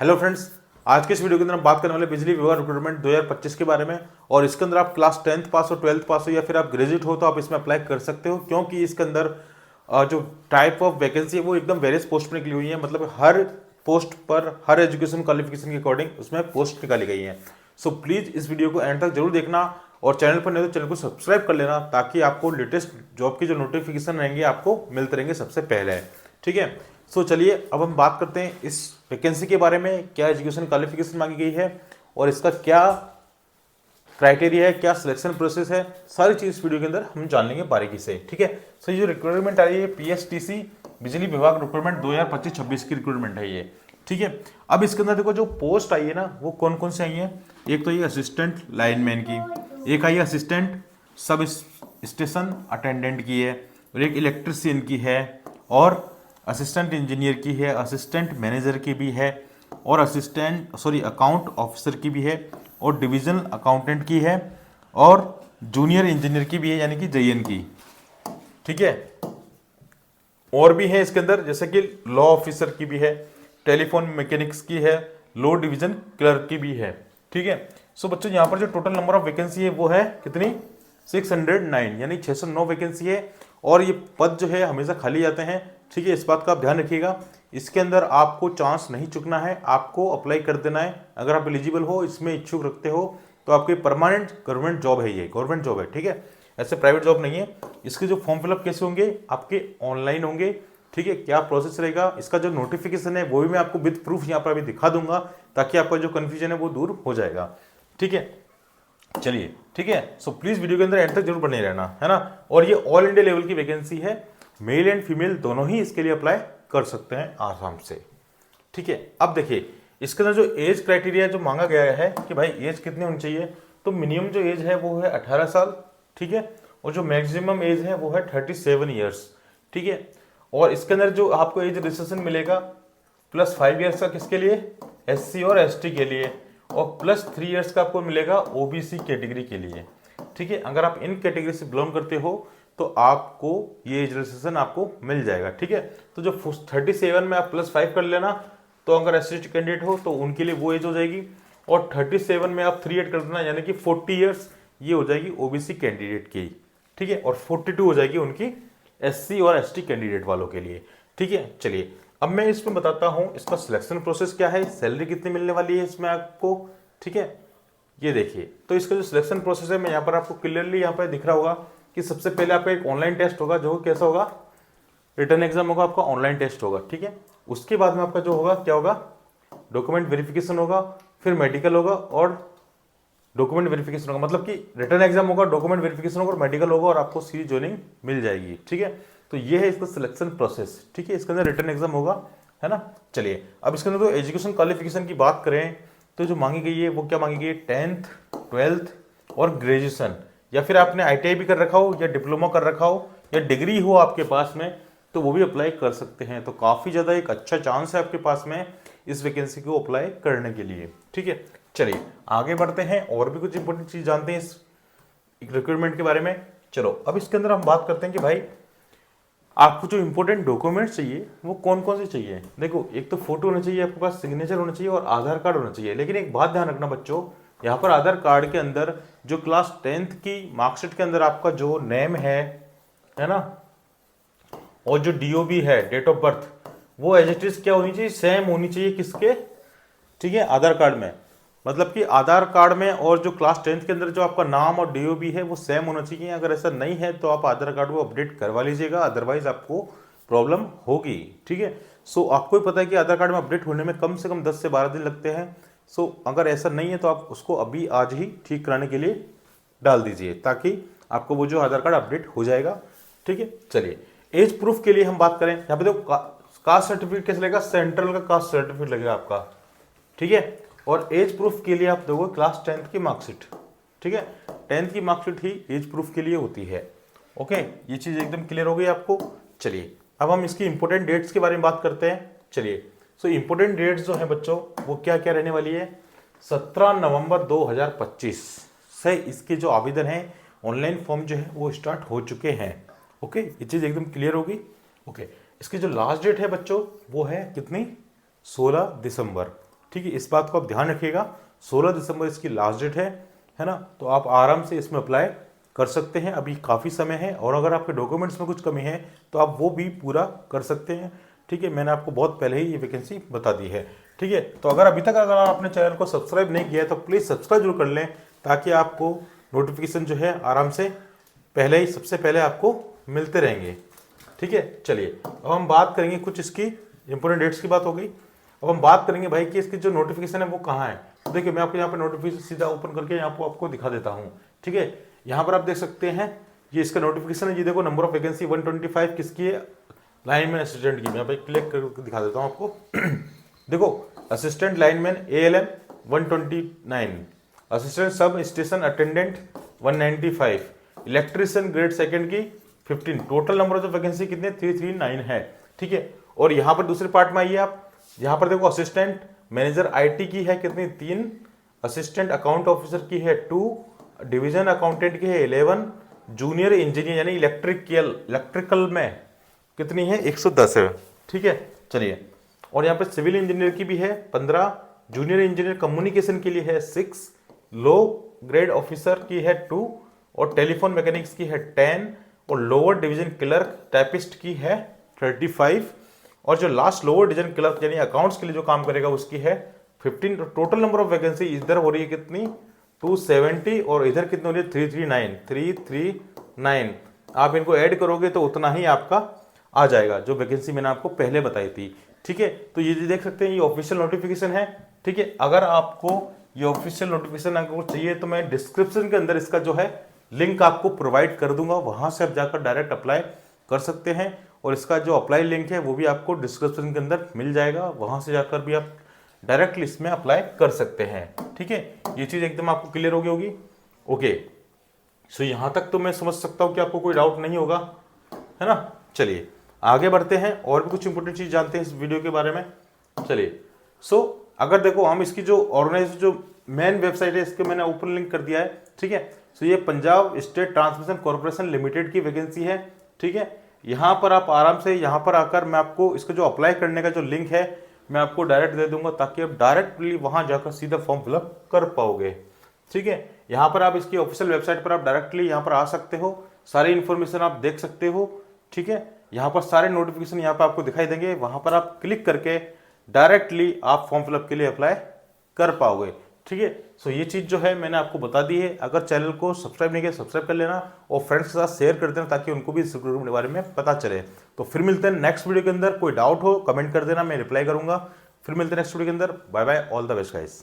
Hello friends, आज के इस वीडियो के अंदर हम बात करने वाले बिजली विभाग रिक्रूटमेंट 2025 के बारे में। और इसके अंदर आप क्लास 10th पास हो, 12th पास हो या फिर आप ग्रेजुएट हो तो आप इसमें अप्लाई कर सकते हो, क्योंकि इसके अंदर जो टाइप ऑफ वैकेंसी है वो एकदम वेरियस पोस्ट पर निकली हुई है। मतलब हर पोस्ट पर हर एजुकेशन क्वालिफिकेशन के अकॉर्डिंग उसमें पोस्ट निकाली गई है। सो प्लीज़ इस वीडियो को एंड तक जरूर देखना और चैनल पर नहीं तो चैनल को सब्सक्राइब कर लेना, ताकि आपको लेटेस्ट जॉब की जो नोटिफिकेशन रहेंगे आपको मिलते रहेंगे सबसे पहले। ठीक है, सो चलिए अब हम बात करते हैं इस वैकेंसी के बारे में। क्या एजुकेशन क्वालिफिकेशन मांगी गई है और इसका क्या क्राइटेरिया है, क्या सिलेक्शन प्रोसेस है, सारी चीज इस वीडियो के अंदर हम जान लेंगे बारीकी से। ठीक है, सो ये जो रिक्रूटमेंट आई है पीएसटीसी बिजली विभाग रिक्रूटमेंट 2025-26 की रिक्रूटमेंट है ये। ठीक है, अब इसके अंदर देखो जो पोस्ट आई है ना वो कौन कौन से आई है। एक तो ये असिस्टेंट लाइनमैन की, एक आई है असिस्टेंट सब स्टेशन अटेंडेंट की है, और एक इलेक्ट्रिशियन की है, और असिस्टेंट इंजीनियर की है, असिस्टेंट मैनेजर की भी है, और अकाउंट ऑफिसर की भी है, और डिविजनल अकाउंटेंट की है, और जूनियर इंजीनियर की भी है यानी कि जेईएन की। ठीक है, और भी है इसके अंदर जैसे कि लॉ ऑफिसर की भी है, टेलीफोन मैकेनिक्स की है, लो डिवीजन क्लर्क की भी है। ठीक है, सो बच्चों यहाँ पर जो टोटल नंबर ऑफ वैकेंसी है वो है कितनी, 609 यानी 609 वैकेंसी है। और ये पद जो है हमेशा खाली जाते हैं। ठीक है, इस बात का आप ध्यान रखिएगा। इसके अंदर आपको चांस नहीं चुकना है, आपको अप्लाई कर देना है। अगर आप एलिजिबल हो, इसमें इच्छुक रखते हो तो आपकी परमानेंट गवर्नमेंट जॉब है, ये गवर्नमेंट जॉब है। ठीक है, ऐसे प्राइवेट जॉब नहीं है। इसके जो फॉर्म फिलअप कैसे होंगे, आपके ऑनलाइन होंगे। ठीक है, क्या प्रोसेस रहेगा, इसका जो नोटिफिकेशन है वो भी मैं आपको विद प्रूफ यहाँ पर अभी दिखा दूंगा, ताकि आपका जो कंफ्यूजन है वो दूर हो जाएगा। ठीक है, चलिए ठीक है, सो प्लीज वीडियो के अंदर एंड तक जरूर बने रहना, है ना। और ये ऑल इंडिया लेवल की वैकेंसी है, मेल एंड फीमेल दोनों ही इसके लिए अप्लाई कर सकते हैं आराम से। ठीक है, अब देखिए इसके अंदर जो एज क्राइटेरिया जो मांगा गया है कि भाई एज कितनी होनी चाहिए, तो मिनिमम जो एज है वो है 18 साल। ठीक है, और जो मैक्सिमम एज है वो है 37 ईयर्स। ठीक है, और इसके अंदर जो आपको एज रिलेक्सेशन मिलेगा +5 ईयर्स का किसके लिए, एससी और एसटी के लिए, और +3 ईयर्स का आपको मिलेगा ओबीसी कैटेगरी के लिए। ठीक है, अगर आप इन कैटेगरी से बिलोंग करते हो तो आपको ये एज रिलेक्सेशन आपको मिल जाएगा। ठीक है, तो जो 37 में आप +5 कर लेना, तो अगर एससी कैंडिडेट हो तो उनके लिए वो एज हो जाएगी, और 37 में आप 3 ऐड कर देना यानी कि 40 ईयर्स ये हो जाएगी ओबीसी कैंडिडेट की। ठीक है, और 42 हो जाएगी उनकी एससी और एसटी कैंडिडेट वालों के लिए। ठीक है, चलिए अब मैं इसमें बताता हूं इसका सिलेक्शन प्रोसेस क्या है, सैलरी कितनी मिलने वाली है इसमें आपको। ठीक है, ये देखिए, तो इसका जो सिलेक्शन प्रोसेस है मैं यहाँ पर आपको क्लियरली यहाँ पर दिख रहा होगा कि सबसे पहले आपका एक ऑनलाइन टेस्ट होगा, जो कैसा होगा, रिटर्न एग्जाम होगा, आपका ऑनलाइन टेस्ट होगा। ठीक है, उसके बाद में आपका जो होगा क्या होगा, डॉक्यूमेंट वेरिफिकेशन होगा, फिर मेडिकल होगा और डॉक्यूमेंट वेरिफिकेशन होगा। मतलब कि रिटर्न एग्जाम होगा, डॉक्यूमेंट वेरिफिकेशन होगा और मेडिकल होगा, और आपको सीधी ज्वाइनिंग मिल जाएगी। ठीक है, तो ये है इसका सिलेक्शन प्रोसेस। ठीक है, इसके अंदर रिटर्न एग्जाम होगा, है ना। चलिए अब इसके अंदर तो एजुकेशन क्वालिफिकेशन की बात करें तो जो मांगी गई है वो क्या मांगी गई है, 10th 12th और ग्रेजुएशन, या फिर आपने आईटीआई भी कर रखा हो या डिप्लोमा कर रखा हो या डिग्री हो आपके पास में, तो वो भी अप्लाई कर सकते हैं। तो काफ़ी ज़्यादा एक अच्छा चांस है आपके पास में इस वैकेंसी को अप्लाई करने के लिए। ठीक है, चलिए आगे बढ़ते हैं और भी कुछ इंपॉर्टेंट चीज़ जानते हैं इस रिक्रूटमेंट के बारे में। चलो अब इसके अंदर हम बात करते हैं कि भाई आपको जो इंपॉर्टेंट डॉक्यूमेंट्स चाहिए वो कौन कौन से चाहिए। देखो, एक तो फोटो होना चाहिए आपके पास, सिग्नेचर होना चाहिए और आधार कार्ड होना चाहिए। लेकिन एक बात ध्यान रखना बच्चों, यहाँ पर आधार कार्ड के अंदर जो क्लास 10th की मार्कशीट के अंदर आपका जो नेम है ना, और जो डीओबी है, डेट ऑफ बर्थ, वो एज इट इज क्या होनी चाहिए, सेम होनी चाहिए किसके, ठीक है, आधार कार्ड में। मतलब कि आधार कार्ड में और जो क्लास 10th के अंदर जो आपका नाम और डीओबी है वो सेम होना चाहिए। अगर ऐसा नहीं है तो आप आधार कार्ड को अपडेट करवा लीजिएगा, अदरवाइज आपको प्रॉब्लम होगी। ठीक है, सो आपको ही पता है कि आधार कार्ड में अपडेट होने में कम से कम 10 से 12 दिन लगते हैं। सो अगर ऐसा नहीं है तो आप उसको अभी आज ही ठीक कराने के लिए डाल दीजिए, ताकि आपको वो जो आधार कार्ड अपडेट हो जाएगा। ठीक है, चलिए एज प्रूफ के लिए हम बात करें, यहाँ पे देखो कास्ट सर्टिफिकेट कैसे लगेगा, सेंट्रल का कास्ट सर्टिफिकेट लगेगा आपका। ठीक है, और एज प्रूफ के लिए आप दोगे क्लास 10th की मार्कशीट। ठीक है, 10th की मार्कशीट ही एज प्रूफ के लिए होती है। ओके, ये चीज एकदम क्लियर हो गई आपको। चलिए अब हम इसकी इंपोर्टेंट डेट्स के बारे में बात करते हैं। चलिए, सो इंपोर्टेंट डेट्स जो है बच्चों वो क्या क्या रहने वाली है, 17 नवंबर 2025 से इसके जो आवेदन है, ऑनलाइन फॉर्म जो है वो स्टार्ट हो चुके हैं। ओके, ये चीज एकदम क्लियर होगी। ओके, इसकी जो लास्ट डेट है बच्चों वो है कितनी, 16 दिसंबर। ठीक है, इस बात को आप ध्यान रखिएगा। 16 दिसंबर इसकी लास्ट डेट है ना, तो आप आराम से इसमें अप्लाई कर सकते हैं, अभी काफ़ी समय है। और अगर आपके डॉक्यूमेंट्स में कुछ कमी है तो आप वो भी पूरा कर सकते हैं। ठीक है, मैंने आपको बहुत पहले ही ये वैकेंसी बता दी है। ठीक है, तो अगर आपने चैनल को सब्सक्राइब नहीं किया है तो प्लीज़ सब्सक्राइब जरूर कर लें, ताकि आपको नोटिफिकेशन जो है आराम से सबसे पहले आपको मिलते रहेंगे। ठीक है, चलिए अब हम बात करेंगे कुछ इसकी इंपॉर्टेंट डेट्स की बात हो गई। अब हम बात करेंगे भाई कि इसकी जो नोटिफिकेशन है वो कहाँ है। तो देखिए, मैं आपको यहाँ पर नोटिफिकेशन सीधा ओपन करके यहाँ पर आपको दिखा देता हूँ। ठीक है, यहाँ पर आप देख सकते हैं ये इसका नोटिफिकेशन है। ये देखो, नंबर ऑफ वैकेंसी 125 किसकी है, लाइनमैन असिस्टेंट की। मैं यहाँ पे क्लिक करके दिखा देता हूँ आपको। देखो, assistant lineman ALM 129, assistant sub station attendant 195, electrician grade second की 15। टोटल नंबर ऑफ वैकेंसी कितने 339 है। ठीक है, और यहाँ पर दूसरे पार्ट में आइए आप, यहाँ पर देखो असिस्टेंट मैनेजर IT की है कितनी 3, असिस्टेंट अकाउंट ऑफिसर की है 2, डिवीजन अकाउंटेंट की है 11, जूनियर इंजीनियर यानी इलेक्ट्रिकल में कितनी है 110 है। ठीक है, चलिए, और यहाँ पे सिविल इंजीनियर की भी है 15, जूनियर इंजीनियर कम्युनिकेशन के लिए है 6, लो ग्रेड ऑफिसर की है 2, और टेलीफोन मैकेनिक्स की है 10, और लोअर डिवीजन क्लर्क टाइपिस्ट की है 35, और जो लास्ट लोअर डिवीजन क्लर्क यानी अकाउंट्स के लिए जो काम करेगा उसकी है 15। टोटल नंबर ऑफ वैकेंसी इधर हो रही है कितनी 270, और इधर कितनी हो रही है 339। आप इनको ऐड करोगे तो उतना ही आपका आ जाएगा जो वैकेंसी मैंने आपको पहले बताई थी। ठीक है, तो ये देख सकते हैं ये ऑफिशियल नोटिफिकेशन है। ठीक है, अगर आपको ये ऑफिशियल नोटिफिकेशन आपको चाहिए तो मैं डिस्क्रिप्शन के अंदर इसका जो है लिंक आपको प्रोवाइड कर दूंगा, वहां से आप जाकर डायरेक्ट अप्लाई कर सकते हैं। और इसका जो अप्लाई लिंक है वो भी आपको डिस्क्रिप्शन के अंदर मिल जाएगा, वहां से जाकर भी आप डायरेक्टली इसमें अप्लाई कर सकते हैं। ठीक है, ये चीज एकदम आपको क्लियर हो गई होगी। ओके, सो यहां तक तो मैं समझ सकता हूं कि आपको कोई डाउट नहीं होगा, है ना। चलिए आगे बढ़ते हैं और भी कुछ इंपॉर्टेंट चीज जानते हैं इस वीडियो के बारे में। चलिए, सो अगर देखो हम इसकी जो ऑर्गेनाइज जो मेन वेबसाइट है इसके मैंने ऊपर लिंक कर दिया है। ठीक है, सो ये Punjab state transmission corporation limited की वैकेंसी है। ठीक है, यहाँ पर आप आराम से यहाँ पर आकर मैं आपको इसका जो अप्लाई करने का जो लिंक है मैं आपको डायरेक्ट दे दूंगा, ताकि आप डायरेक्टली वहां जाकर सीधा फॉर्म फिलअप कर पाओगे। ठीक है, यहाँ पर आप इसकी ऑफिशियल वेबसाइट पर आप डायरेक्टली यहाँ पर आ सकते हो, सारी इन्फॉर्मेशन आप देख सकते हो। ठीक है, यहाँ पर सारे नोटिफिकेशन यहाँ पर आपको दिखाई देंगे, वहां पर आप क्लिक करके डायरेक्टली आप फॉर्म फिलअप के लिए अप्लाई कर पाओगे। ठीक है, सो ये चीज जो है मैंने आपको बता दी है। अगर चैनल को सब्सक्राइब नहीं किया सब्सक्राइब कर लेना और फ्रेंड्स के साथ शेयर कर देना, ताकि उनको भी इस रिक्रूटमेंट के बारे में पता चले। तो फिर मिलते हैं नेक्स्ट वीडियो के अंदर। कोई डाउट हो कमेंट कर देना, मैं रिप्लाई करूंगा। फिर मिलते हैं नेक्स्ट वीडियो के अंदर। Bye bye, all the best guys.